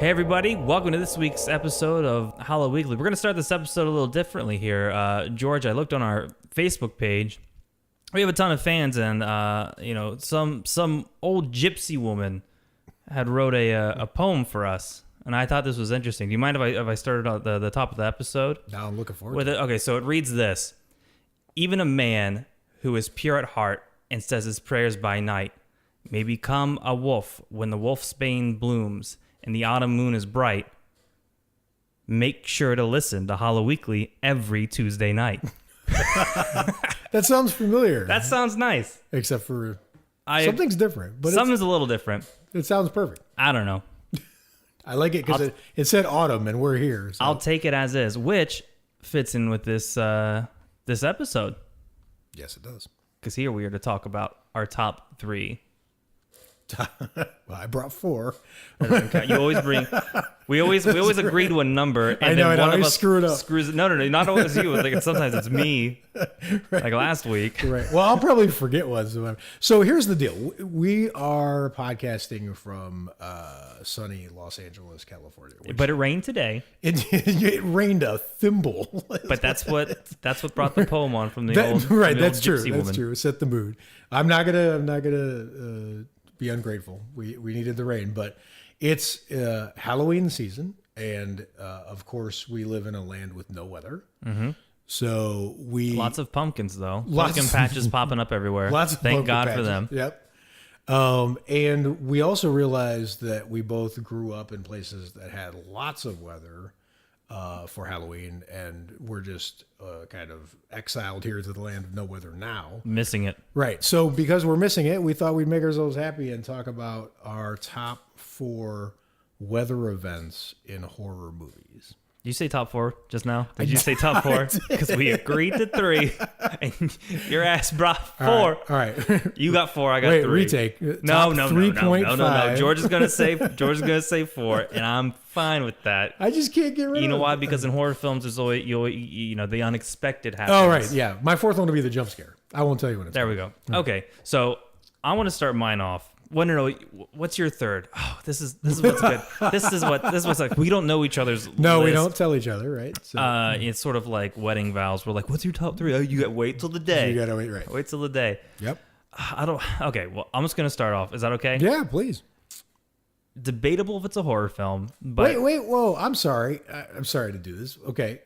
Hey everybody, welcome to this week's episode of Hollow Weekly. We're going to start this episode a little differently here. George, I looked on our Facebook page. We have a ton of fans, and some old gypsy woman had wrote a poem for us, and I thought this was interesting. Do you mind if I started at the top of the episode? Now I'm looking forward with to it. Okay, so it reads this: even a man who is pure at heart and says his prayers by night may become a wolf when the wolfsbane blooms and the autumn moon is bright. Make sure to listen to Hollow Weekly every Tuesday night. That sounds familiar. That sounds nice. Except for something's different. But something's a little different. It sounds perfect. I don't know. I like it because it said autumn and we're here. So. I'll take it as is, which fits in with this episode. Yes, it does. Because here we are to talk about our top three. Well, I brought 4. You always bring. We always agree to a number, and I know, then one of us screw it up. Screws it. No, not always you. Like sometimes it's me. Right. Like last week. Right. Well, I'll probably forget one. So here's the deal: we are podcasting from sunny Los Angeles, California. But it rained today. It rained a thimble. But that's what brought the poem on from the old. Right. The That's old true. gypsy That's woman. true. It set the mood. I'm not gonna be ungrateful. We needed the rain, but it's Halloween season, and of course we live in a land with no weather. Mm-hmm. So lots of pumpkins though. Pumpkin patches popping up everywhere. Thank God for them. Yep. And we also realized that we both grew up in places that had lots of weather for Halloween, and we're just kind of exiled here to the land of no weather now. Missing it. Right. So because we're missing it, we thought we'd make ourselves happy and talk about our top 4 weather events in horror movies. Did you say top 4 just now? Did you say top 4? Because we agreed to 3, and your ass brought 4. All right. You got 4. I got 3. Retake. No. 3.5. George is gonna say 4, and I'm fine with that. I just can't get rid of it. You know why? Because in horror films, there's always the unexpected happens. Oh right, yeah. My 4th one will be the jump scare. I won't tell you when it's. There we go. Okay, so I want to start mine off. Want to know what's your 3rd? Oh, this is what's good. This is what's like. We don't know each other's. No, list. we don't tell each other, right? So, it's sort of like wedding vows. We're like, what's your top 3? Oh, you got wait till the day. You gotta wait, right? Wait till the day. Yep. I don't. Okay, well, I'm just gonna start off. Is that okay? Yeah, please. Debatable if it's a horror film, but wait. Whoa, I'm sorry. I'm sorry to do this. Okay,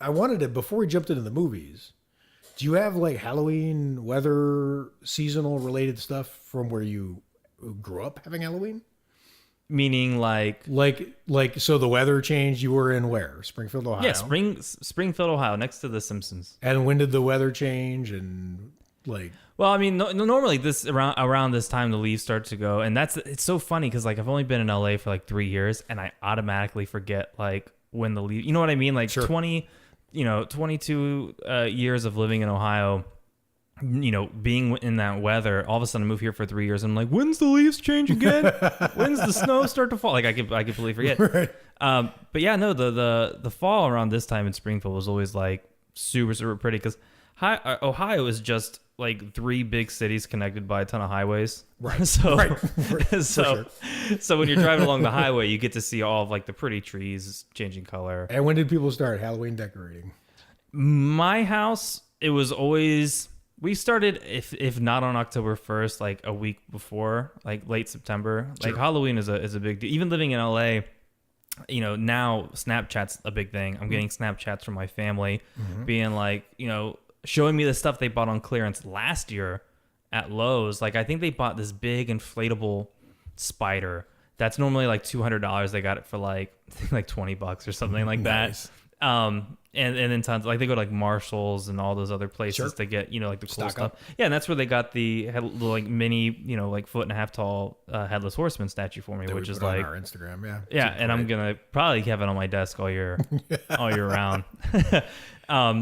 I wanted to before we jumped into the movies. Do you have like Halloween weather, seasonal related stuff from where you grew up having Halloween? meaning like so the weather changed. You were in where? Springfield, Ohio. Yeah, Springfield, Ohio, next to The Simpsons. And when did the weather change? And like, well, I mean, normally this around this time the leaves start to go, and it's so funny because like I've only been in LA for like 3 years, and I automatically forget like when the leaves. You know what I mean? Like sure. 22 years of living in Ohio. Being in that weather, all of a sudden I move here for 3 years. And I'm like, when's the leaves change again? When's the snow start to fall? Like I completely forget. Right. But yeah, no, the fall around this time in Springfield was always like super, super pretty because Ohio is just like 3 big cities connected by a ton of highways. Right. So when you're driving along the highway, you get to see all of like the pretty trees changing color. And when did people start Halloween decorating? My house, it was always. We started, if not on October 1st, like a week before, like late September. Sure. Like Halloween is a big deal. Even living in LA, now Snapchat's a big thing. I'm getting Snapchats from my family being like, showing me the stuff they bought on clearance last year at Lowe's. Like I think they bought this big inflatable spider that's normally like $200. They got it for like $20 or something like nice. that. And then tons, like they go to like Marshall's and all those other places Sure. to get, like the cool Stock stuff. up. Yeah. And that's where they got the like mini, like 1.5 foot tall headless horseman statue for me, That which we is put on like our Instagram. Yeah. yeah. And I'm going to probably have it on my desk all year round.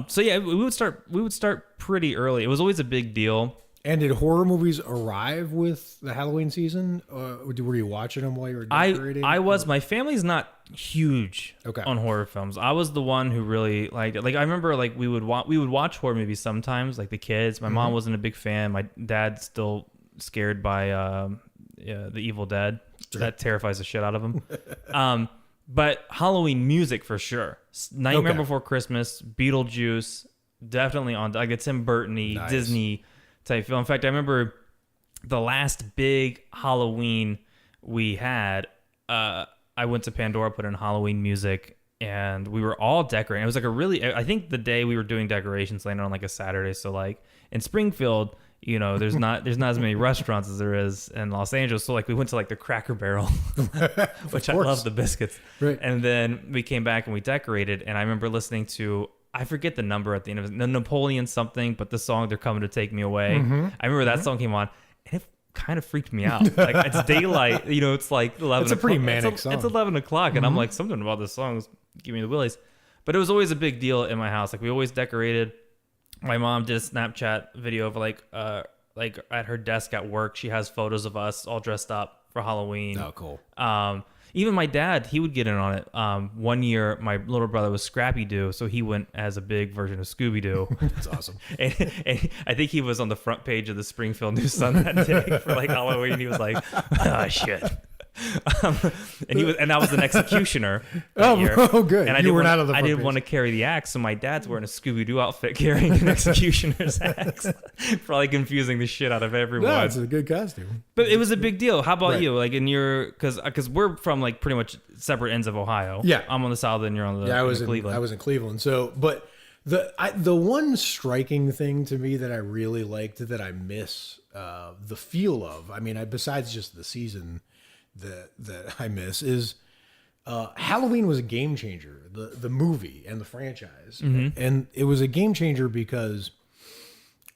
So yeah, we would start pretty early. It was always a big deal. And did horror movies arrive with the Halloween season? Were you watching them while you were decorating? I was. My family's not huge Okay. on horror films. I was the one who really liked it. Like I remember, like we would watch horror movies sometimes. Like the kids. My mom wasn't a big fan. My dad's still scared by the Evil Dead. that terrifies the shit out of him. But Halloween music for sure. Nightmare Before Christmas, Beetlejuice, definitely on like a Tim Burton-y, Disney type film. In fact, I remember the last big Halloween we had, I went to Pandora, put in Halloween music, and we were all decorating. It was like I think the day we were doing decorations landed on like a Saturday. So like in Springfield, there's not as many restaurants as there is in Los Angeles. So like we went to like the Cracker Barrel, which I love the biscuits. Right. And then we came back and we decorated. And I remember listening to, I forget the number at the end of it, Napoleon something, but the song "They're Coming to Take Me Away." Mm-hmm. I remember that song came on, and it kind of freaked me out. Like it's daylight, it's like 11. It's a pretty manic song. It's 11 o'clock, and I'm like, something about this song is giving me the willies. But it was always a big deal in my house. Like we always decorated. My mom did a Snapchat video of like at her desk at work. She has photos of us all dressed up for Halloween. Oh, cool. Even my dad, he would get in on it. One year, my little brother was Scrappy Doo, so he went as a big version of Scooby Doo. That's awesome. and I think he was on the front page of the Springfield News Sun that day for like Halloween. He was like, "Oh shit." And I was an executioner that year. Oh, good. And I didn't want to carry the axe, so my dad's wearing a Scooby Doo outfit, carrying an executioner's axe, probably confusing the shit out of everyone. No, it's a good costume. But it was a big deal. How about you? Like in your, because we're from like pretty much separate ends of Ohio. Yeah, I'm on the south and you're on the. I was Cleveland. I was in Cleveland. So, but the one striking thing to me that I really liked that I miss the feel of. I mean, besides just the season. That I miss is Halloween was a game changer, the movie and the franchise. Mm-hmm. And it was a game changer because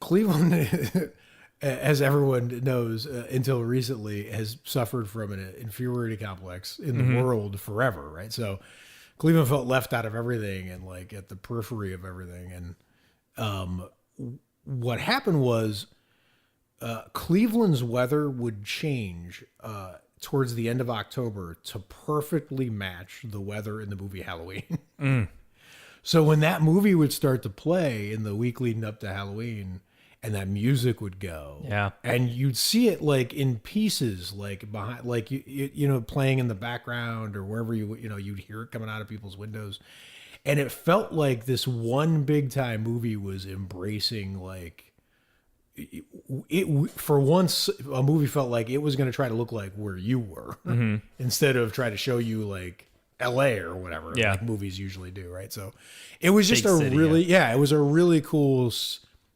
Cleveland, as everyone knows, until recently has suffered from an inferiority complex in the world forever, right? So Cleveland felt left out of everything and like at the periphery of everything. And what happened was Cleveland's weather would change towards the end of October to perfectly match the weather in the movie Halloween. So when that movie would start to play in the week leading up to Halloween and that music would go, and you'd see it like in pieces, like behind, like, playing in the background or wherever you'd hear it coming out of people's windows. And it felt like this one big time movie was embracing like, it for once a movie felt like it was going to try to look like where you were instead of try to show you like LA or whatever like movies usually do, right? So it was just it was a really cool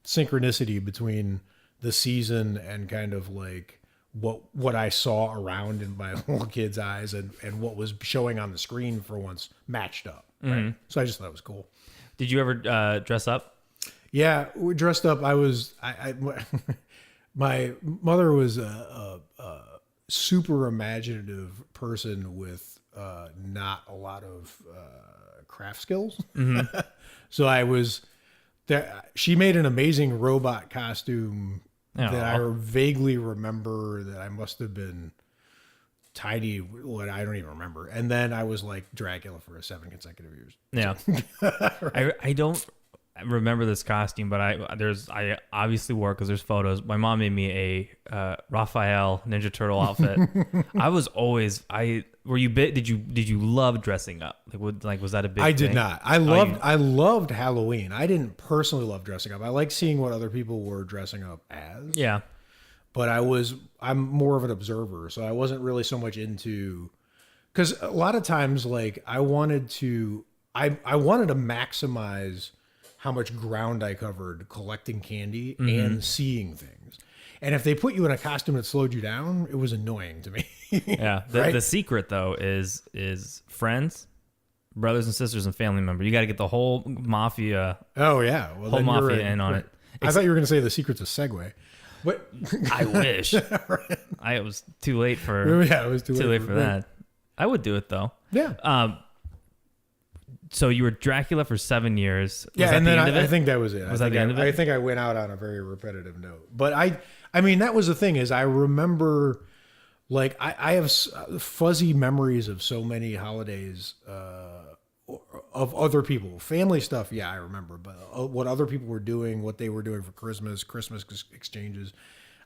synchronicity between the season and kind of like what I saw around in my little kid's eyes and what was showing on the screen for once matched up, right? So I just thought it was cool. Did you ever dress up? Yeah, we dressed up. My mother was a super imaginative person with not a lot of craft skills. Mm-hmm. So I was there. She made an amazing robot costume that I vaguely remember that I must have been tiny. What I don't even remember. And then I was like Dracula for 7 consecutive years. Yeah, right. I don't remember this costume, but I obviously wore it because there's photos. My mom made me a Raphael Ninja Turtle outfit. I was always did you love dressing up? Was that a big I thing? did not. I loved Halloween. I didn't personally love dressing up. I like seeing what other people were dressing up as. Yeah. But I'm more of an observer, so I wasn't really so much into, because a lot of times like I wanted to maximize how much ground I covered collecting candy and seeing things. And if they put you in a costume that slowed you down, it was annoying to me. Yeah. The secret though is friends, brothers and sisters and family members. You got to get the whole mafia. Oh yeah. Well, whole mafia in on it. I thought you were going to say the secret's a segue. But I wish. Right. It was too late for it was too late for that. I would do it though. Yeah. So you were Dracula for 7 years. Yeah, and then I think that was it. Was that the end of it? I think I went out on a very repetitive note. But I mean, that was the thing is I remember, like, I have fuzzy memories of so many holidays of other people. Family stuff, yeah, I remember. But what other people were doing, what they were doing for Christmas exchanges.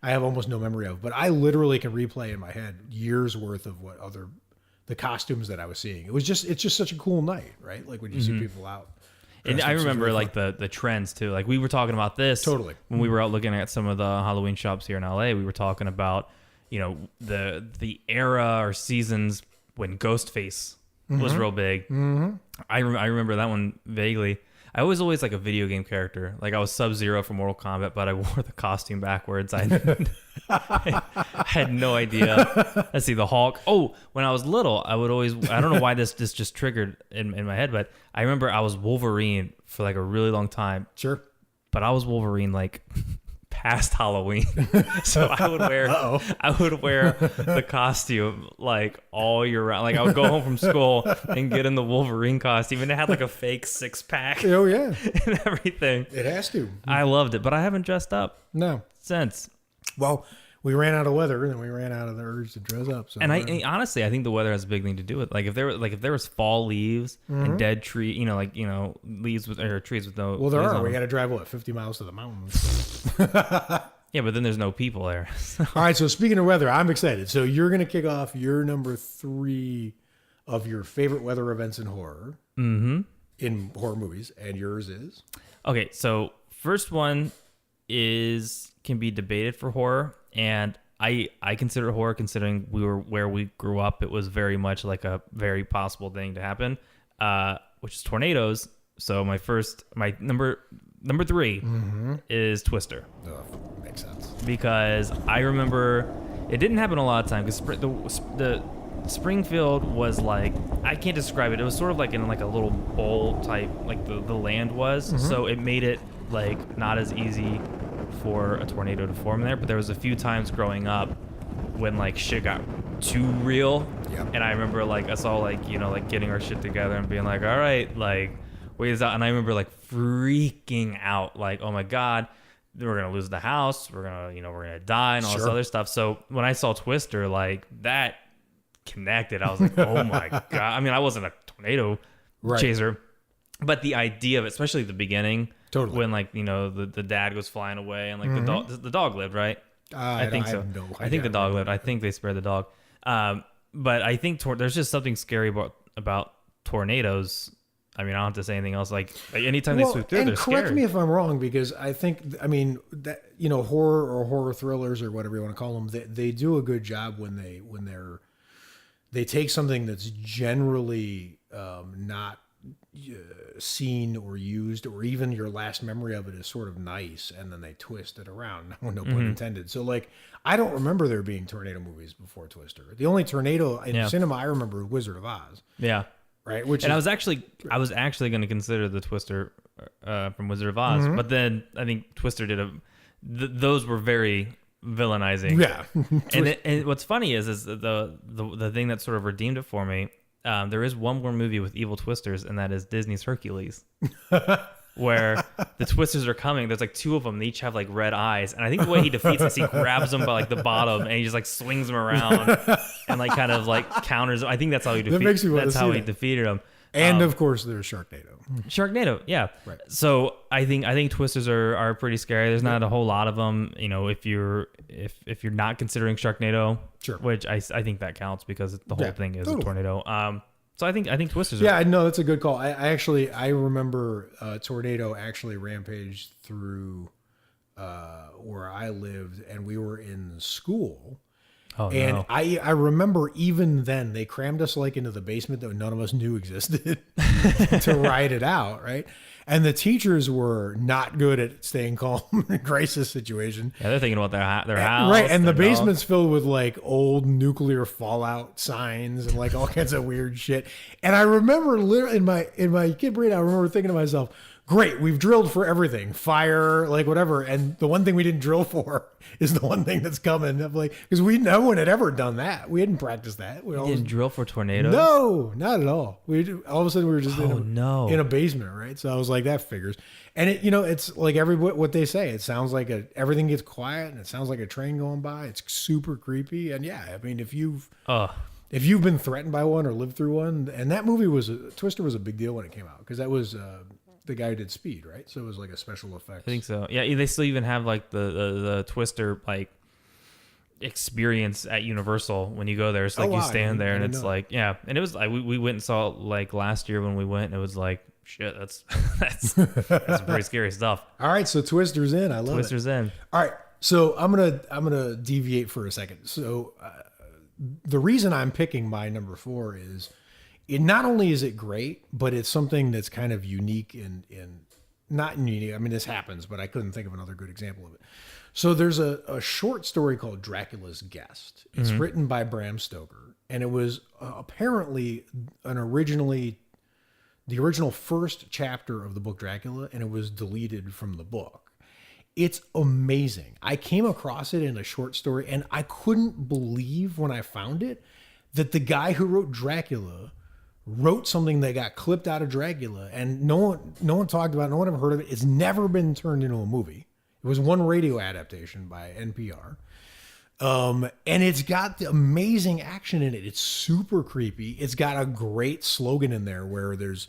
I have almost no memory of, but I literally can replay in my head years worth of the costumes that I was seeing. It's just such a cool night, right? Like when you see people out. And I remember like the trends too. Like we were talking about this totally when we were out looking at some of the Halloween shops here in LA. We were talking about, you know, the era or seasons when Ghostface was real big. Mm-hmm. I remember that one vaguely. I was always like a video game character. Like I was Sub-Zero from Mortal Kombat, but I wore the costume backwards. I had no idea. Let's see, the Hulk. Oh, when I was little, I don't know why this just triggered in my head, but I remember I was Wolverine for like a really long time. Sure. But I was Wolverine like past Halloween. So I would wear the costume like all year round. Like I would go home from school and get in the Wolverine costume, and it had like a fake 6-pack. Oh yeah. And everything. It has to. I loved it, but I haven't dressed up since. Well, we ran out of weather, and then we ran out of the urge to dress up. So and honestly, I think the weather has a big thing to do with if there was fall leaves and dead tree, leaves or trees with no. Well, there are. We got to drive 50 miles to the mountains. Yeah, but then there's no people there. All right. So speaking of weather, I'm excited. So you're going to kick off your number 3 of your favorite weather events in horror. Mm-hmm. In horror movies, and yours is? Okay, so first one can be debated for horror, and I consider it horror considering where we grew up. It was very much like a very possible thing to happen, which is tornadoes. So my number 3 is Twister. Oh, makes sense. Because I remember it didn't happen a lot of time because the Springfield was like, I can't describe it. It was sort of like in like a little bowl type, like the land was. So it made it like not as easy for a tornado to form there. But there was a few times growing up when like shit got too real. Yep. And I remember like us all like, like getting our shit together and being like, all right, like wait this out. And I remember like freaking out, like, oh my God, we're going to lose the house. We're going to die and all this other stuff. So when I saw Twister, like that connected, I was like, oh my God. I mean, I wasn't a tornado chaser, but the idea of it, especially at the beginning, when like, the dad goes flying away and like the dog lived, right? I think so. I think the dog lived. I think they spared the dog. But I think there's just something scary about tornadoes. I mean, I don't have to say anything else. Like anytime they sweep through, they're scary. Correct me if I'm wrong, because I think, that horror or horror thrillers or whatever you want to call them, they do a good job when they take something that's generally not seen or used, or even your last memory of it is sort of nice, and then they twist it around. No pun intended. So like, I don't remember there being tornado movies before Twister. The only tornado in cinema I remember was Wizard of Oz. Yeah. Right. I was actually going to consider the Twister from Wizard of Oz, but then I think Twister did those were very villainizing. Yeah. and what's funny is the thing that sort of redeemed it for me. There is one more movie with evil twisters, and that is Disney's Hercules, where the twisters are coming. There's like 2 of them. They each have like red eyes, and I think the way he defeats us, he grabs them by like the bottom, and he just like swings them around and like kind of like counters them. I think that's how he defeated them. And of course, there's Sharknado, yeah. Right. So I think twisters are pretty scary. There's not a whole lot of them. If you're not considering Sharknado, which I think that counts because the whole thing is a tornado. So I think twisters. Yeah, no, that's a good call. I remember tornado actually rampaged through where I lived, and we were in school. Oh, and no. I remember even then they crammed us like into the basement that none of us knew existed to ride it out, right? And the teachers were not good at staying calm in a crisis situation. Yeah, they're thinking about their house, right? And the basement's filled with like old nuclear fallout signs and like all kinds of weird shit. And I remember literally in my kid brain, I remember thinking to myself, great, we've drilled for everything, fire, like whatever, and the one thing we didn't drill for is the one thing that's coming. I'm like, because no one had ever done that. We hadn't practiced that. We didn't drill for tornadoes? No, not at all. All of a sudden we were just in a basement, right? So I was like, that figures. And it's like what they say. It sounds like everything gets quiet, and it sounds like a train going by. It's super creepy, and yeah, I mean, if you've been threatened by one or lived through one, and that movie Twister was a big deal when it came out because that was. The guy who did Speed, right? So it was like a special effect. I think so. Yeah, they still even have like the Twister like experience at Universal when you go there. It's like Oh, you wow. stand there I and didn't it's know. like, yeah. And it was like, we went and saw it like last year when we went, and it was like, shit, that's that's pretty scary stuff. All right, so Twister's in. I love it. Twister's in. All right, so I'm gonna deviate for a second. So the reason I'm picking my number 4 is it not only is it great, but it's something that's kind of unique in not unique. I mean, this happens, but I couldn't think of another good example of it. So there's a short story called Dracula's Guest. It's written by Bram Stoker, and it was apparently the original first chapter of the book Dracula, and it was deleted from the book. It's amazing. I came across it in a short story, and I couldn't believe when I found it that the guy who wrote Dracula wrote something that got clipped out of Dracula, and no one talked about it, no one ever heard of it. It's never been turned into a movie. It was one radio adaptation by NPR. And it's got the amazing action in it. It's super creepy. It's got a great slogan in there where there's,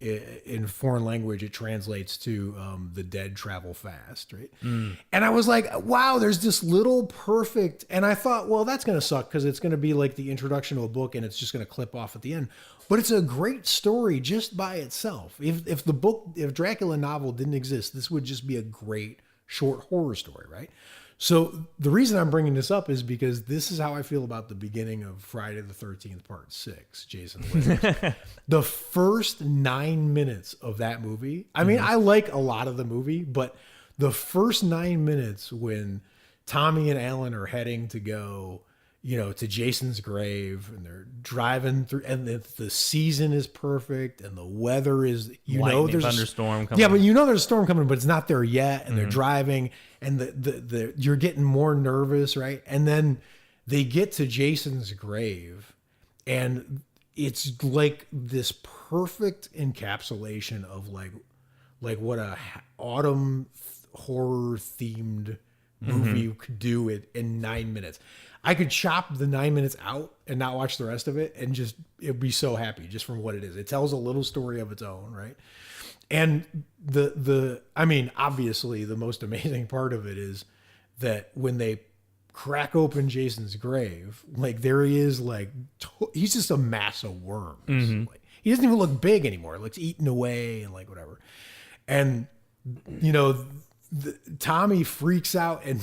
in foreign language, it translates to the dead travel fast, right? And I was like, wow, there's this little perfect, and I thought, well, that's going to suck because it's going to be like the introduction to a book and it's just going to clip off at the end. But it's a great story just by itself. If Dracula novel didn't exist, this would just be a great short horror story, right? So the reason I'm bringing this up is because this is how I feel about the beginning of Friday the 13th Part 6, Jason Lives. The first 9 minutes of that movie, I mean, I like a lot of the movie, but the first 9 minutes when Tommy and Alan are heading to go, to Jason's grave, and they're driving through, and the season is perfect, and the weather is, Lightning, there's thunderstorm coming. Yeah, but there's a storm coming, but it's not there yet, and they're driving, and the you're getting more nervous, right? And then they get to Jason's grave, and it's like this perfect encapsulation of like what a autumn horror themed movie could do it in 9 minutes. I could chop the 9 minutes out and not watch the rest of it, and it'd be so happy just from what it is. It tells a little story of its own, right? And I mean, obviously the most amazing part of it is that when they crack open Jason's grave, like there he is, like he's just a mass of worms. Like, he doesn't even look big anymore. It looks eaten away and like whatever. And Tommy freaks out and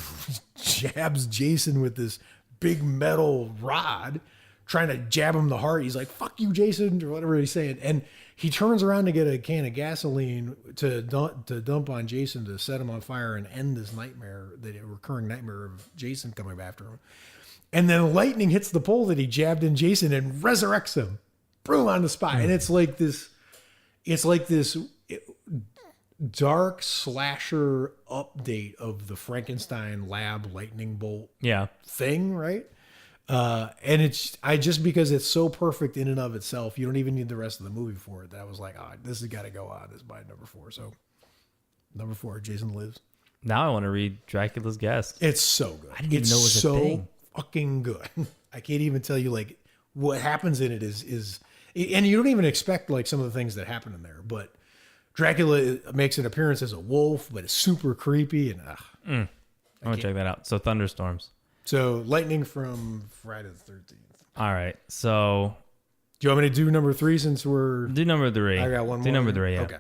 jabs Jason with this big metal rod, trying to jab him the heart. He's like, "Fuck you, Jason," or whatever he's saying. And he turns around to get a can of gasoline to dump on Jason to set him on fire and end this nightmare, the recurring nightmare of Jason coming after him. And then lightning hits the pole that he jabbed in Jason and resurrects him, boom, on the spot. And it's like this dark slasher update of the Frankenstein lab lightning bolt thing, right? And just because it's so perfect in and of itself, you don't even need the rest of the movie for it. That I was like, this has got to go on. This is my number 4. So number 4, Jason Lives. Now I want to read Dracula's Guest. It's so good. I didn't even know it was a thing. Fucking good. I can't even tell you like what happens in it is, and you don't even expect like some of the things that happen in there, but Dracula makes an appearance as a wolf, but it's super creepy and I want to check that out. So thunderstorms. So lightning from Friday the 13th. All right. So do you want me to do number 3 since we're do number 3? I got one more. Do number 3. Yeah. Okay.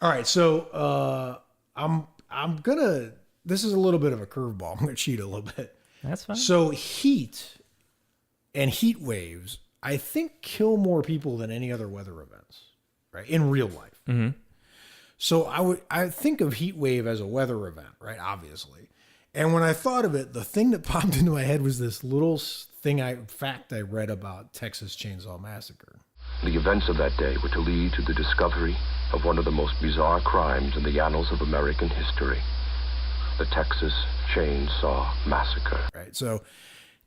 All right. So I'm gonna. This is a little bit of a curveball. I'm gonna cheat a little bit. That's fine. So heat and heat waves, I think, kill more people than any other weather events, right? In real life. Mm-hmm. So I think of heat wave as a weather event, right? Obviously. And when I thought of it, the thing that popped into my head was this little fact I read about Texas Chainsaw Massacre. The events of that day were to lead to the discovery of one of the most bizarre crimes in the annals of American history, the Texas Chainsaw Massacre. Right. So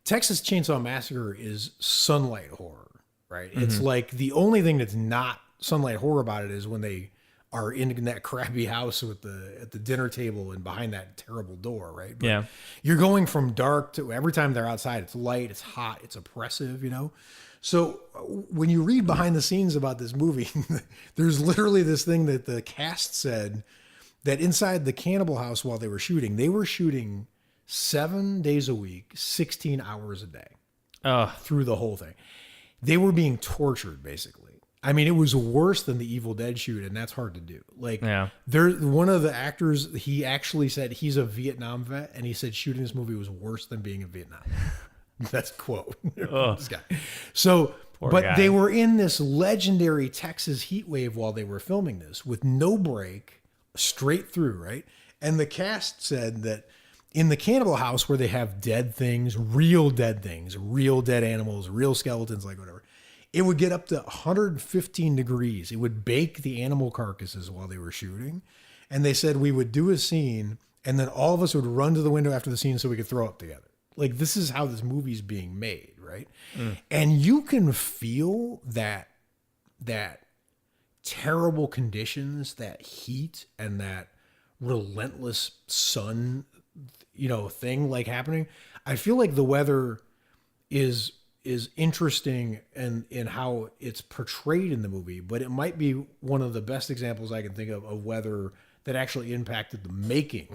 Texas Chainsaw Massacre is sunlight horror, right? Mm-hmm. It's like the only thing that's not sunlight horror about it is when they are in that crappy house with at the dinner table and behind that terrible door, right? But yeah. You're going from dark to every time they're outside, it's light, it's hot, it's oppressive, So when you read behind the scenes about this movie, there's literally this thing that the cast said that inside the cannibal house while they were shooting 7 days a week, 16 hours a day Oh, through the whole thing. They were being tortured, basically. I mean, it was worse than the Evil Dead shoot, and that's hard to do. Like, yeah. one of the actors, he actually said he's a Vietnam vet, and he said shooting this movie was worse than being in Vietnam. That's a quote. This guy. So, but guy. they were in this legendary Texas heat wave while they were filming this with no break, straight through, right? And the cast said that in the cannibal house where they have dead things, real dead animals, real skeletons, like whatever, it would get up to 115 degrees. It would bake the animal carcasses while they were shooting. And they said we would do a scene and then all of us would run to the window after the scene so we could throw up together. Like, this is how this movie's being made, right? And you can feel that terrible conditions, that heat and that relentless sun, thing like happening. I feel like the weather is interesting and in how it's portrayed in the movie, but it might be one of the best examples I can think of weather that actually impacted the making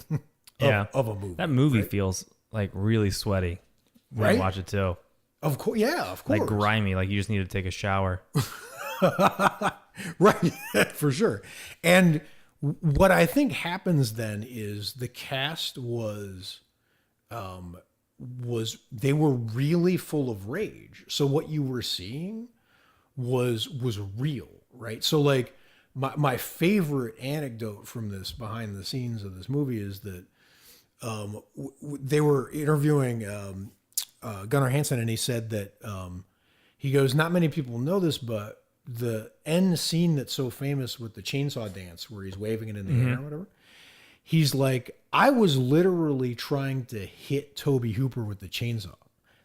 of a movie. That movie right? feels like really sweaty when Right? I watch it too. Of course, yeah, of course. Like grimy, like you just need to take a shower. Right, for sure. And what I think happens then is the cast was they were really full of rage. So what you were seeing was real, right? So like my favorite anecdote from this behind the scenes of this movie is that they were interviewing Gunnar Hansen, and he said that he goes, not many people know this, but the end scene that's so famous with the chainsaw dance where he's waving it in the air or whatever, he's like, I was literally trying to hit Toby Hooper with the chainsaw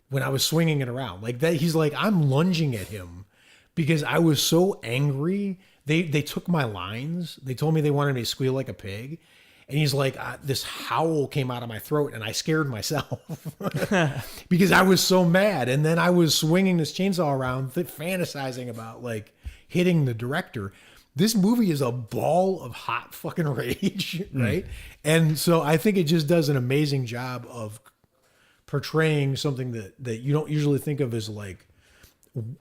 when I was swinging it around like that. He's like, I'm lunging at him because I was so angry. They took my lines. They told me they wanted me to squeal like a pig. And he's like, this howl came out of my throat and I scared myself because I was so mad. And then I was swinging this chainsaw around, fantasizing about like hitting the director. This movie is a ball of hot fucking rage, right? And so I think it just does an amazing job of portraying something that you don't usually think of as like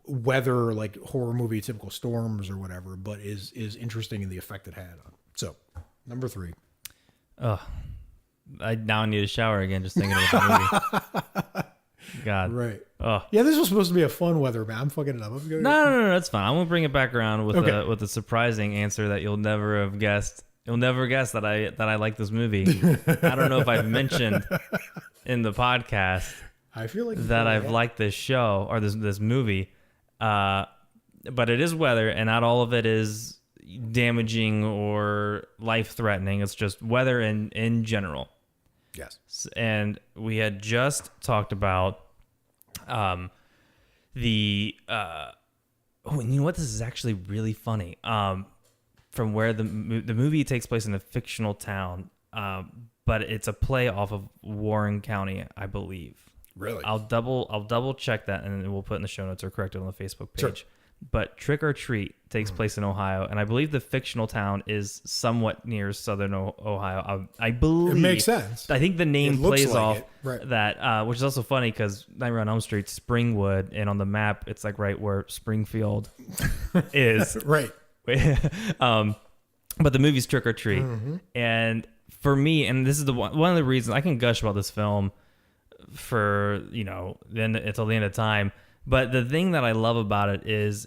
weather, like horror movie, typical storms or whatever, but is interesting in the effect it had on. So, number 3. Oh, I now need a shower again just thinking about the movie. God. Right. Oh. Yeah, this was supposed to be a fun weather, man. I'm fucking it up. No, that's fine. I'm gonna bring it back around with Okay. with a surprising answer that you'll never have guessed. You'll never guess that I like this movie. I don't know if I've mentioned in the podcast I feel like that I've liked this show or this movie, but it is weather, and not all of it is damaging or life-threatening. It's just weather in general. Yes. And we had just talked about you know what, this is actually really funny, from where the movie takes place in a fictional town, but it's a play off of Warren County, I believe. Really? I'll double check that, and we'll put it in the show notes or correct it on the Facebook page. Sure. But Trick or Treat takes place in Ohio, and I believe the fictional town is somewhat near southern Ohio. I believe It makes sense. I think the name It looks plays like off it. Right. that, which is also funny because Nightmare on Elm Street, Springwood, and on the map it's like right where Springfield is. Right. But the movie's Trick or Treat, and for me, and this is one of the reasons I can gush about this film for then until the end of time. But the thing that I love about it is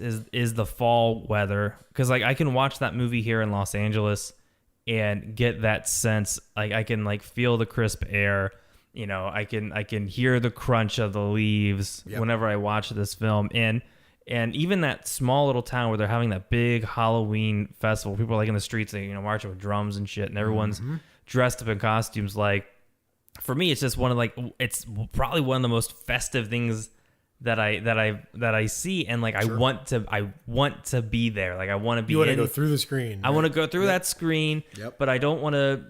the fall weather, because like I can watch that movie here in Los Angeles and get that sense. Like I can like feel the crisp air. I can hear the crunch of the leaves whenever I watch this film. And even that small little town where they're having that big Halloween festival, people are like in the streets, they marching with drums and shit, and everyone's dressed up in costumes. Like for me, it's just it's probably one of the most festive things that I see, and like Sure. I want to be there. Like I want to be. You want to go through the screen. I want to go through that screen, but I don't want to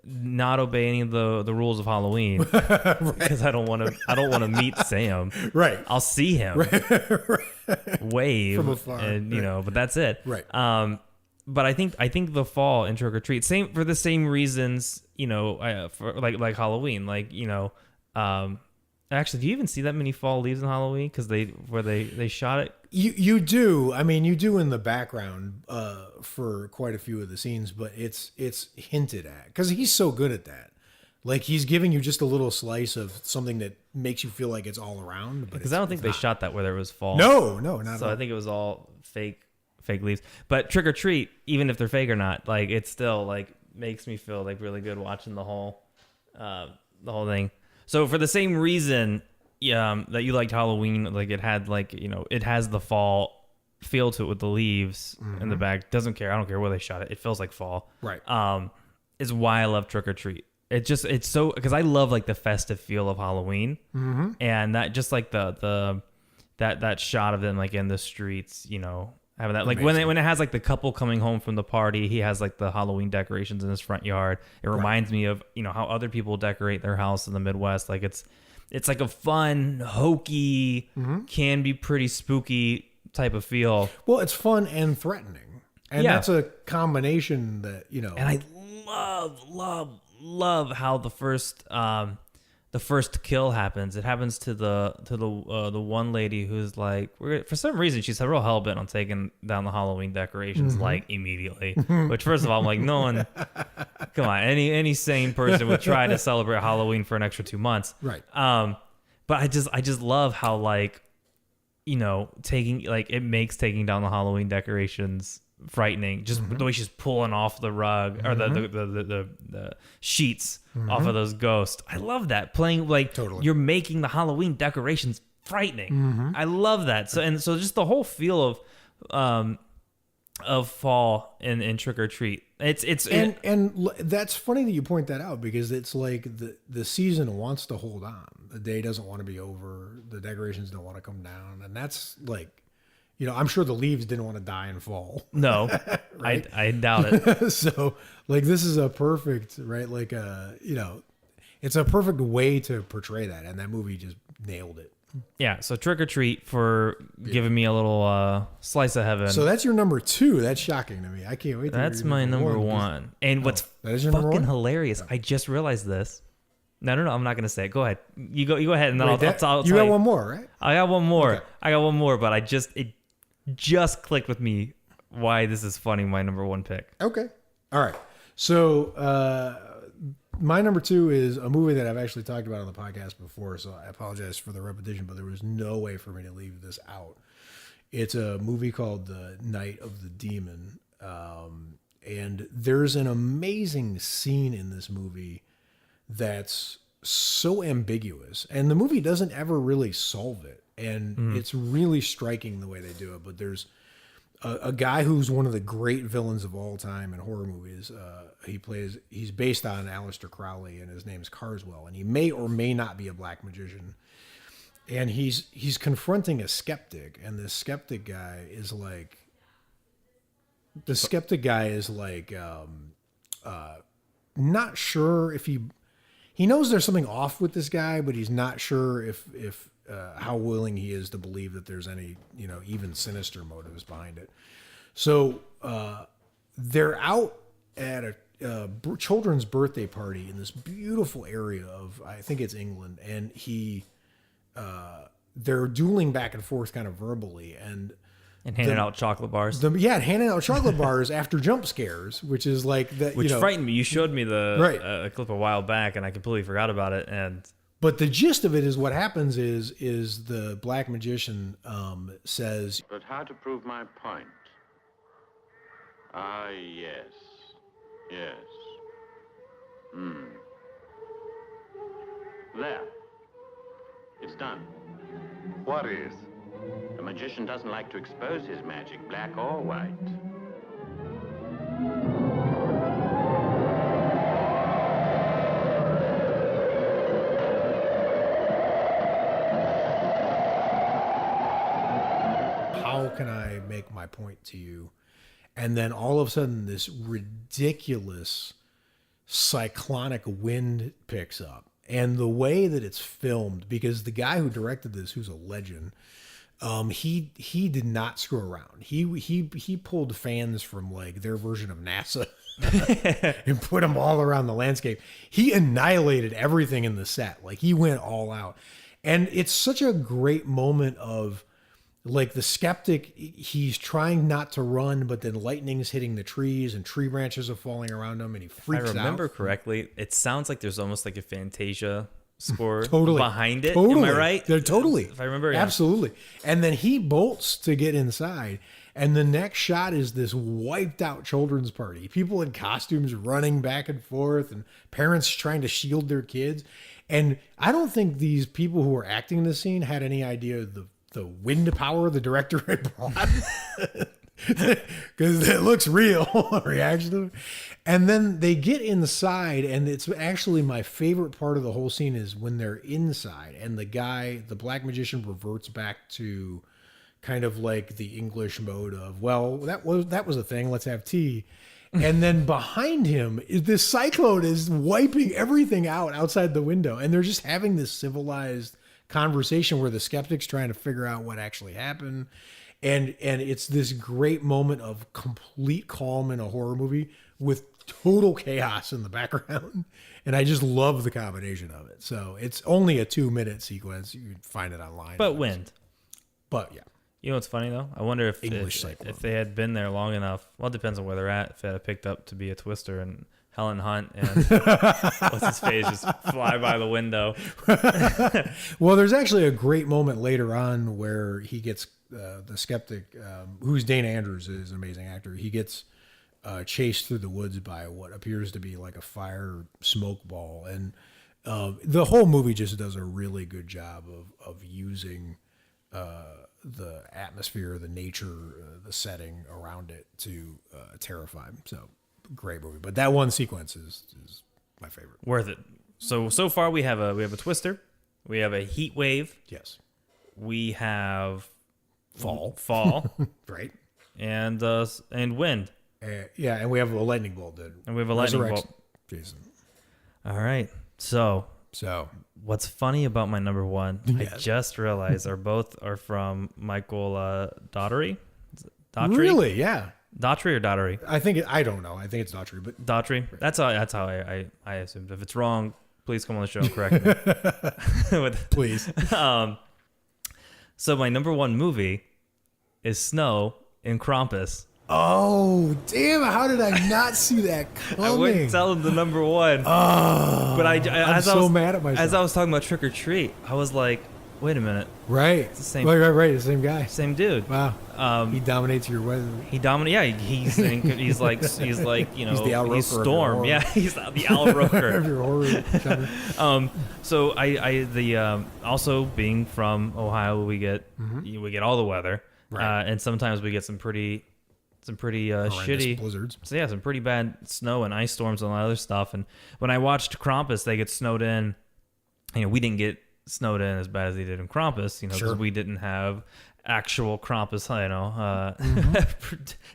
not obey any of the rules of Halloween because I don't want to meet Sam. Right. I'll see him, wave From afar. and but that's it. Right. but I think the fall in Trick or Treat, same for the same reasons, for like Halloween, actually, do you even see that many fall leaves in Halloween? Because they shot it. You do. I mean, you do in the background for quite a few of the scenes, but it's hinted at because he's so good at that. Like he's giving you just a little slice of something that makes you feel like it's all around. Because I don't think they shot that whether it was fall. No, not at all. So I think it was all fake leaves. But Trick or Treat, even if they're fake or not, like it still like makes me feel like really good watching the whole thing. So for the same reason that you liked Halloween, like it had like, it has the fall feel to it with the leaves in the back. Doesn't care. I don't care where they shot it. It feels like fall. Right. Is why I love Trick or Treat. It's so, because I love like the festive feel of Halloween, and that just like that shot of them like in the streets, having that like when it has like the couple coming home from the party, he has like the Halloween decorations in his front yard. It reminds me of how other people decorate their house in the Midwest. Like it's like a fun, hokey, can be pretty spooky type of feel. Well, it's fun and threatening, and that's a combination that And I love how the first kill happens. It happens to the one lady who's like, for some reason she's real hell bent on taking down the Halloween decorations like immediately. Which first of all, I'm like, no one, come on, any sane person would try to celebrate Halloween for an extra 2 months, right? But I just love how like, it makes taking down the Halloween decorations frightening, just the way she's pulling off the rug or the sheets off of those ghosts. I love that, playing like totally. You're making the Halloween decorations frightening. I love that. So just the whole feel of fall in Trick or Treat. And that's funny that you point that out, because it's like the season wants to hold on. The day doesn't want to be over. The decorations don't want to come down, and that's like, I'm sure the leaves didn't want to die and fall. No, right? I doubt it. So like this is a perfect, right? Like it's a perfect way to portray that, and that movie just nailed it. Yeah. So Trick or Treat for giving me a little slice of heaven. So that's your number 2. That's shocking to me. I can't wait. That's my number 1. And what's that is your fucking hilarious? I just realized this. No, I'm not gonna say it. Go ahead. You go ahead, and then I'll tell you. You got one more, right? I got one more. Okay. I got one more, but it just clicked with me why this is funny. My number 1 pick. Okay. All right. So my number 2 is a movie that I've actually talked about on the podcast before, so I apologize for the repetition, but there was no way for me to leave this out. It's a movie called The Night of the Demon, and there's an amazing scene in this movie that's so ambiguous, and the movie doesn't ever really solve it, and it's really striking the way they do it. But there's a guy who's one of the great villains of all time in horror movies. He's based on Aleister Crowley, and his name's Carswell, and he may or may not be a black magician. And he's confronting a skeptic, and this skeptic guy is like, not sure if he knows there's something off with this guy, but he's not sure if how willing he is to believe that there's any, even sinister motives behind it. So they're out at a children's birthday party in this beautiful area of, I think it's England, and they're dueling back and forth kind of verbally and handing out chocolate bars. Handing out chocolate bars after jump scares, which is like that. Which frightened me. You showed me a clip a while back, and I completely forgot about it. But the gist of it is, what happens is the black magician says, "But how to prove my point? Ah, yes. There. It's done. What is? The magician doesn't like to expose his magic, black or white. how can I make my point to you? And then all of a sudden this ridiculous cyclonic wind picks up. And the way that it's filmed, because the guy who directed this, who's a legend, He did not screw around. He pulled fans from like their version of NASA and put them all around the landscape. He annihilated everything in the set. Like he went all out. And it's such a great moment of like the skeptic, he's trying not to run, but then lightning's hitting the trees and tree branches are falling around him and he freaks out. I remember correctly, it sounds like there's almost like a Fantasia score Totally. behind it. Totally. Am I right? They're totally. If I remember, yeah. Absolutely. And then he bolts to get inside. And the next shot is this wiped out children's party. People in costumes running back and forth and parents trying to shield their kids. And I don't think these people who were acting in the scene had any idea of the wind power the director had brought. Because it looks real reaction to it. And then they get inside, and it's actually my favorite part of the whole scene is when they're inside and the black magician reverts back to kind of like the English mode of, well, that was a thing, let's have tea. And then behind him is this cyclone is wiping everything out outside the window, and they're just having this civilized conversation where the skeptic's trying to figure out what actually happened. And it's this great moment of complete calm in a horror movie with total chaos in the background. And I just love the combination of it. So it's only a 2-minute sequence. You can find it online. But wind. But yeah. You know what's funny though? I wonder if Cyclone. they had been there long enough. Well, it depends on where they're at. If it had picked up to be a twister and Helen Hunt and what's his face just fly by the window. Well, there's actually a great moment later on where he gets the skeptic, who's Dana Andrews, is an amazing actor. He gets chased through the woods by what appears to be like a fire smoke ball, and the whole movie just does a really good job of using the atmosphere, the nature, the setting around it to terrify him. So great movie, but that one sequence is my favorite. Worth it. So far we have a twister, we have a heat wave, Yes, we have fall, right, and wind, yeah, and we have a lightning bolt. and we have a lightning Resurrects bolt. Jason. All right. So what's funny about my number one, Yes. I just realized both are from Michael Daughtry. Daughtry? Really? Yeah. Daughtry or Daughtry? I don't know. I think it's Daughtry, but Daughtry. That's how I assumed. If it's wrong, please come on the show and correct me. please. So my number one movie is Snow in Krampus. Oh, damn. How did I not see that coming? I wouldn't tell him the number one. Oh, but I'm so mad at myself. As I was talking about Trick or Treat, I was like, wait a minute. Right. It's the same. Right. The same guy. Same dude. Wow. He dominates your weather. He dominates. Yeah, he's like you know, He's the Al Roker he's of your Storm. horror. Yeah, he's the Al Roker of your horror genre. So also being from Ohio, we get all the weather, Right. and sometimes we get some pretty shitty blizzards. So yeah, some pretty bad snow and ice storms and all that other stuff. And when I watched Krampus, they get snowed in. You know, we didn't get snowed in as bad as they did in Krampus. You know, because we didn't have actual Krampus, you know,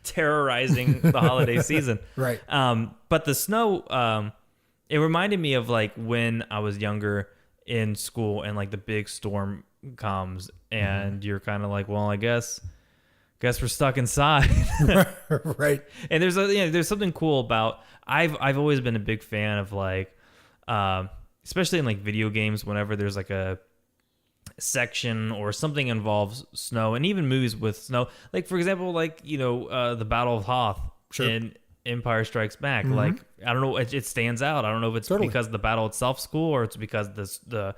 terrorizing the holiday season. Right. But the snow, it reminded me of like when I was younger in school and like the big storm comes and you're kind of like, well, I guess we're stuck inside. Right. And there's something cool about, I've always been a big fan of like, especially in like video games, whenever there's like a section or something involves snow, and even movies with snow, like for example, like, you know, the Battle of Hoth in Empire Strikes Back. Like, I don't know, it stands out. I don't know if it's because the battle itself's cool or it's because the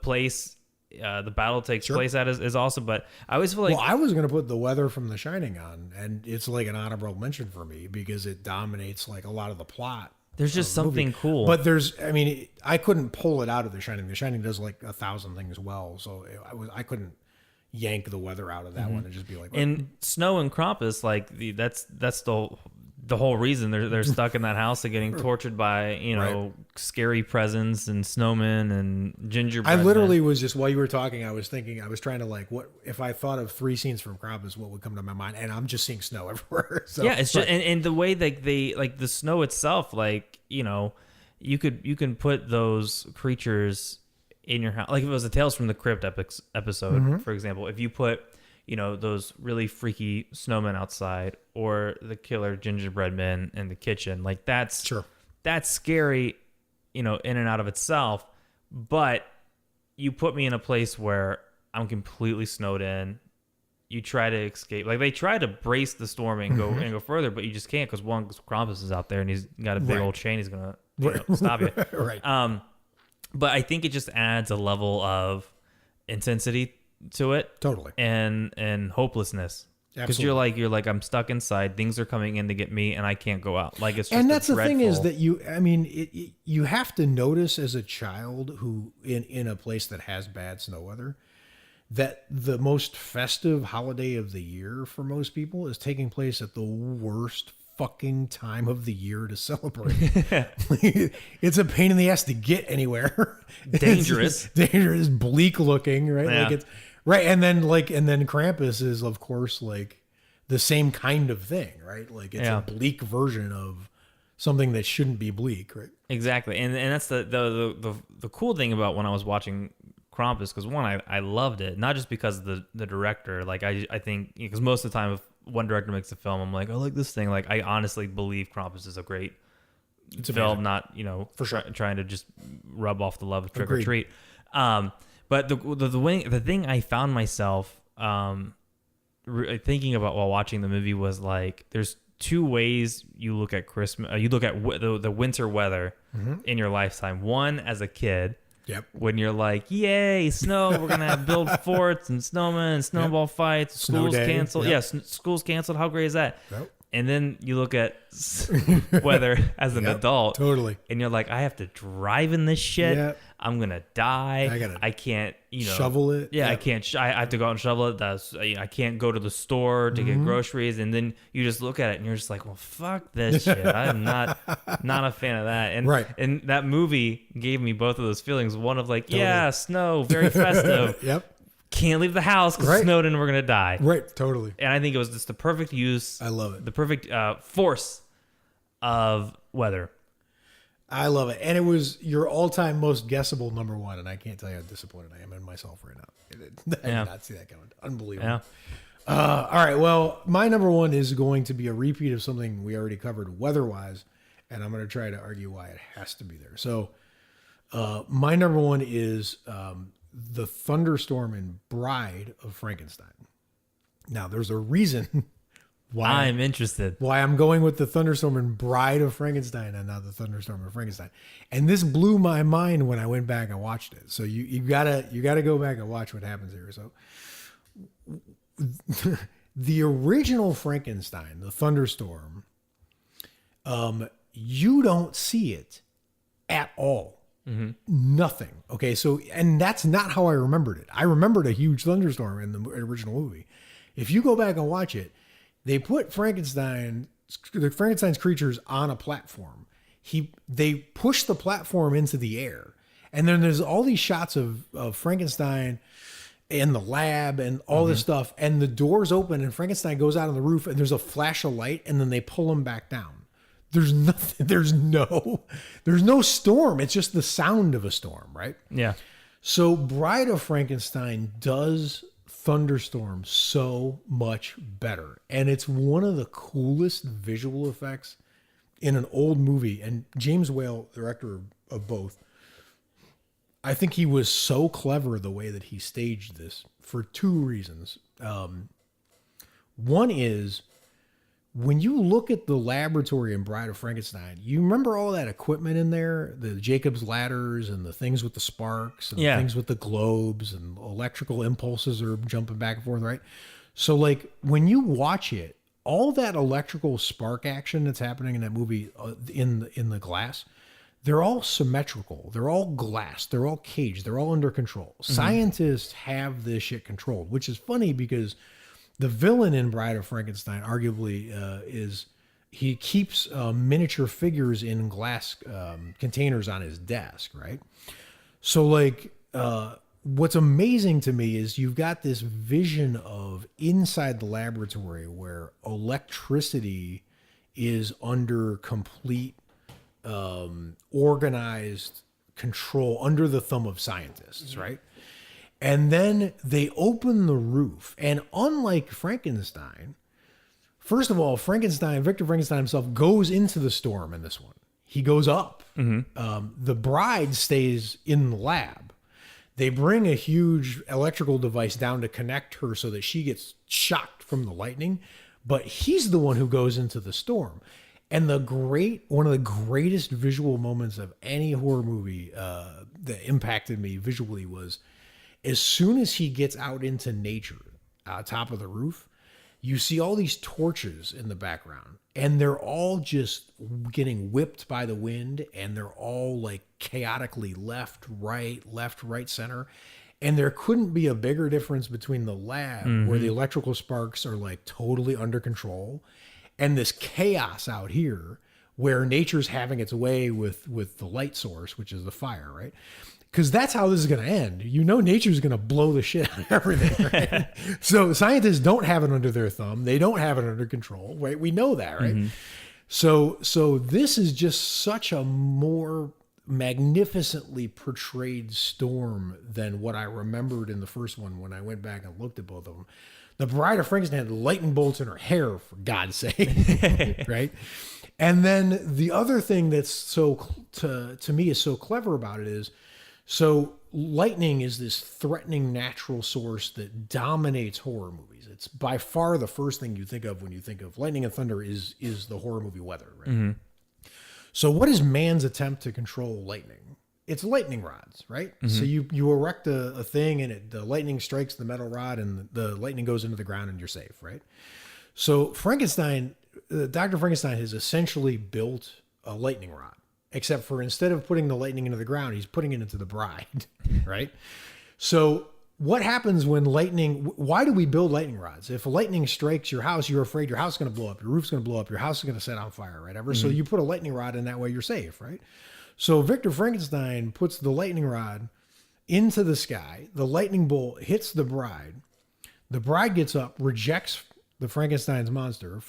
place the battle takes place at is awesome. But I always feel like, well, I was going to put the weather from The Shining on, and it's like an honorable mention for me because it dominates like a lot of the plot. there's just something cool. But I couldn't pull it out of The Shining. The Shining does like 1,000 things well, so I couldn't yank the weather out of that one and just be like, and Snow and Krampus, like that's the whole reason they're stuck in that house and getting tortured by, you know, scary presents and snowmen and gingerbread. I literally was just, while you were talking, I was trying to like, what if I thought of 3 scenes from Krampus, what would come to my mind? And I'm just seeing snow everywhere. So, yeah, it's just and the way that they like the snow itself, like, you know, you can put those creatures in your house. Like if it was a Tales from the Crypt episode, for example, if you put, those really freaky snowmen outside or the killer gingerbread men in the kitchen, like that's scary, in and out of itself. But you put me in a place where I'm completely snowed in. You try to escape. Like they try to brace the storm and go further, but you just can't because Krampus is out there and he's got a big old chain. He's gonna stop you. Right. But I think it just adds a level of intensity to it. Totally. And hopelessness. Because you're like, I'm stuck inside. Things are coming in to get me, and I can't go out. Like it's just and that's the thing is that you have to notice as a child who in a place that has bad snow weather, that the most festive holiday of the year for most people is taking place at the worst fucking time of the year to celebrate. It's a pain in the ass to get anywhere. Dangerous, bleak looking, right? Yeah. Like it's right, and then Krampus is of course like the same kind of thing, right? Like it's a bleak version of something that shouldn't be bleak, right? Exactly, and that's the cool thing about when I was watching Krampus, because one, I loved it, not just because of the director. Like I think because most of the time if one director makes a film, I'm like, I like this thing. Like I honestly believe Krampus is a great film, not for sure trying to just rub off the love of Trick or Treat. But the thing I found myself thinking about while watching the movie was like, there's two ways you look at Christmas. You look at the winter weather in your lifetime. One, as a kid. Yep. When you're like, yay, snow, we're going to build forts and snowmen and snowball fights. School's canceled. Yep. Yeah, school's canceled. How great is that? Yep. And then you look at weather as an adult. Totally. And you're like, I have to drive in this shit. Yep. I'm going to die. I can't, shovel it. Yeah, Yep. I can't. I have to go out and shovel it. I can't go to the store to get groceries. And then you just look at it and you're just like, well, fuck this shit. I'm not a fan of that. And and that movie gave me both of those feelings. One of like, yeah, snow, very festive. Yep. Can't leave the house because it's snowed and we're gonna die. Right, totally. And I think it was just the perfect use. I love it. The perfect force of weather. I love it. And it was your all-time most guessable number one, and I can't tell you how disappointed I am in myself right now. I did not see that coming. Unbelievable. Yeah. All right, well, my number one is going to be a repeat of something we already covered weather-wise, and I'm going to try to argue why it has to be there. So my number one is the thunderstorm in Bride of Frankenstein. Now, there's a reason why I'm interested. Why I'm going with the thunderstorm in Bride of Frankenstein and not the thunderstorm in Frankenstein. And this blew my mind when I went back and watched it. So you gotta go back and watch what happens here. So the original Frankenstein, the thunderstorm, you don't see it at all. Nothing. Okay, so and that's not how I remembered it. I remembered a huge thunderstorm in the original movie. If you go back and watch it, they put Frankenstein's creatures on a platform. They push the platform into the air, and then there's all these shots of Frankenstein in the lab and all this stuff, and the doors open and Frankenstein goes out on the roof, and there's a flash of light, and then they pull him back down. There's nothing. There's no storm. It's just the sound of a storm, right? Yeah. So Bride of Frankenstein does thunderstorm so much better, and it's one of the coolest visual effects in an old movie. And James Whale, the director of both, I think he was so clever the way that he staged this for two reasons. One is, when you look at the laboratory in Bride of Frankenstein, you remember all that equipment in there, the Jacob's ladders and the things with the sparks and the things with the globes and electrical impulses are jumping back and forth, right? So like when you watch it, all that electrical spark action that's happening in that movie in the glass, they're all symmetrical. They're all glass. They're all caged. They're all under control. Scientists have this shit controlled, which is funny because the villain in Bride of Frankenstein arguably is he keeps miniature figures in glass containers on his desk, right? So like what's amazing to me is you've got this vision of inside the laboratory where electricity is under complete organized control, under the thumb of scientists, right? And then they open the roof. And unlike Frankenstein, first of all, Victor Frankenstein himself goes into the storm in this one. He goes up. The bride stays in the lab. They bring a huge electrical device down to connect her so that she gets shocked from the lightning. But he's the one who goes into the storm. And one of the greatest visual moments of any horror movie that impacted me visually was as soon as he gets out into nature, top of the roof, you see all these torches in the background, and they're all just getting whipped by the wind, and they're all like chaotically left, right, center. And there couldn't be a bigger difference between the lab where the electrical sparks are like totally under control and this chaos out here where nature's having its way with the light source, which is the fire, right? Because that's how this is going to end. You know, nature's going to blow the shit out of everything, right? So scientists don't have it under their thumb. They don't have it under control, right? We know that, right? So this is just such a more magnificently portrayed storm than what I remembered in the first one when I went back and looked at both of them. The Bride of Frankenstein had lightning bolts in her hair, for God's sake, right? And then the other thing that's to me is so clever about it is, so lightning is this threatening natural source that dominates horror movies. It's by far the first thing you think of when you think of lightning and thunder is the horror movie weather, right? So what is man's attempt to control lightning? It's lightning rods, right? So you erect a thing and the lightning strikes the metal rod and the lightning goes into the ground and you're safe, right? So Dr. Frankenstein has essentially built a lightning rod, except for instead of putting the lightning into the ground, he's putting it into the bride, right? So what happens when why do we build lightning rods? If lightning strikes your house, you're afraid your house is going to blow up, your roof's going to blow up, your house is going to set on fire, right? So you put a lightning rod in, that way you're safe, right? So Victor Frankenstein puts the lightning rod into the sky, the lightning bolt hits the bride gets up, rejects the Frankenstein's monster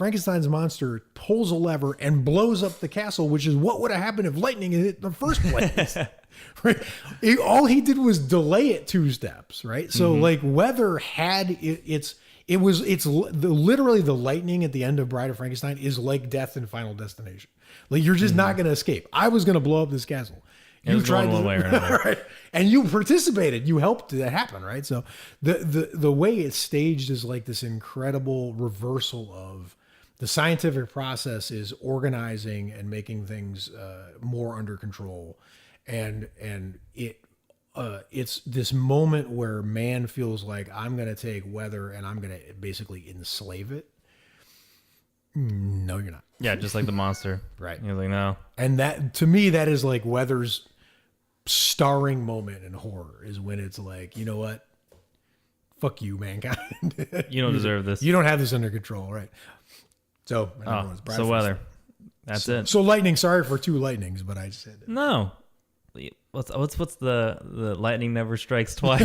pulls a lever and blows up the castle, which is what would have happened if lightning hit in the first place. Right? All he did was delay it 2 steps, right? So like weather had it's literally the lightning at the end of Bride of Frankenstein is like death in Final Destination. Like you're just not going to escape. I was going to blow up this castle. You tried one way or another, right? And you participated. You helped that happen, right? So the way it's staged is like this incredible reversal of the scientific process is organizing and making things more under control, and it's this moment where man feels like I'm going to take weather and I'm going to basically enslave it. No, you're not. Yeah, just like the monster. Right. You're like, no. And that, to me, that is like weather's starring moment in horror is when it's like, you know what? Fuck you, mankind. You don't deserve this. You don't have this under control, right? So, weather. That's it. So lightning, sorry for 2 lightnings, but I just said it. No. What's the lightning never strikes twice?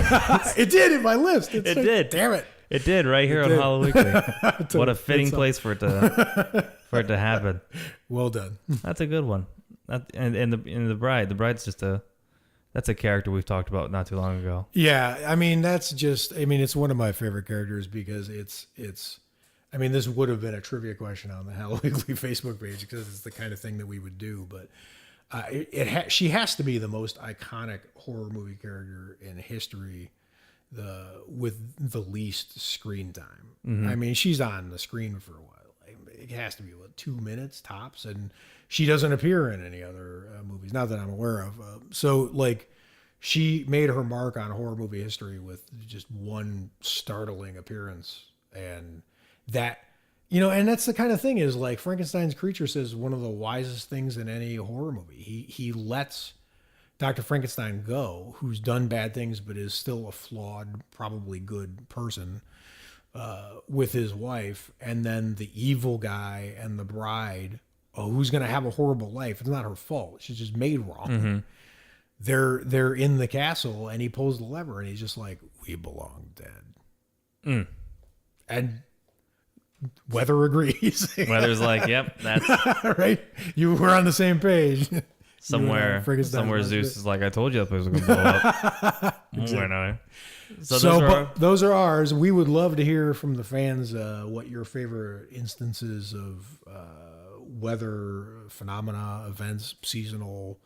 It did in my list. It did. Damn it. It did right here on Hollow Weekly. What a fitting place for it to happen. Well done. That's a good one. And the bride's just that's a character we've talked about not too long ago. Yeah, I mean it's one of my favorite characters because it's this would have been a trivia question on the Hollow Weekly Facebook page because it's the kind of thing that we would do, but she has to be the most iconic horror movie character in history. With the least screen time. I mean, she's on the screen for a while. It has to be 2 minutes tops, and she doesn't appear in any other movies, not that I'm aware of. So, like, she made her mark on horror movie history with just one startling appearance, and that, and that's the kind of thing is like Frankenstein's creature says one of the wisest things in any horror movie. He lets Dr. Frankenstein go, who's done bad things but is still a flawed, probably good person, with his wife, and then the evil guy and the bride, who's going to have a horrible life. It's not her fault. She's just made wrong. They're in the castle, and he pulls the lever, and he's just like, "We belong dead." And Weather agrees. Weather's like, "Yep, that's right. We're on the same page." somewhere Frankenstein monster. Zeus is like, I told you that place was gonna blow up. Bueno. Those are ours. We would love to hear from the fans what your favorite instances of weather phenomena, events, seasonal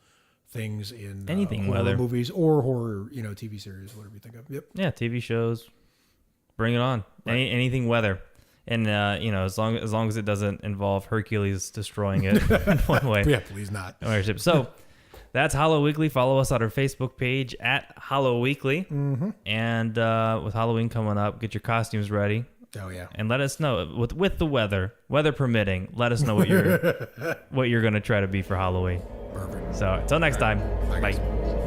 things in anything horror weather movies or horror, TV series, whatever you think of. Yep. Yeah, TV shows. Bring it on. Right. Anything weather. And as long as it doesn't involve Hercules destroying it in one way. Yeah, please not. So that's Hollow Weekly. Follow us on our Facebook page at Hollow Weekly. Mm-hmm. And with Halloween coming up, get your costumes ready. Oh yeah. And let us know with the weather permitting. Let us know what you're gonna try to be for Halloween. Perfect. So until next time. Bye. Bye.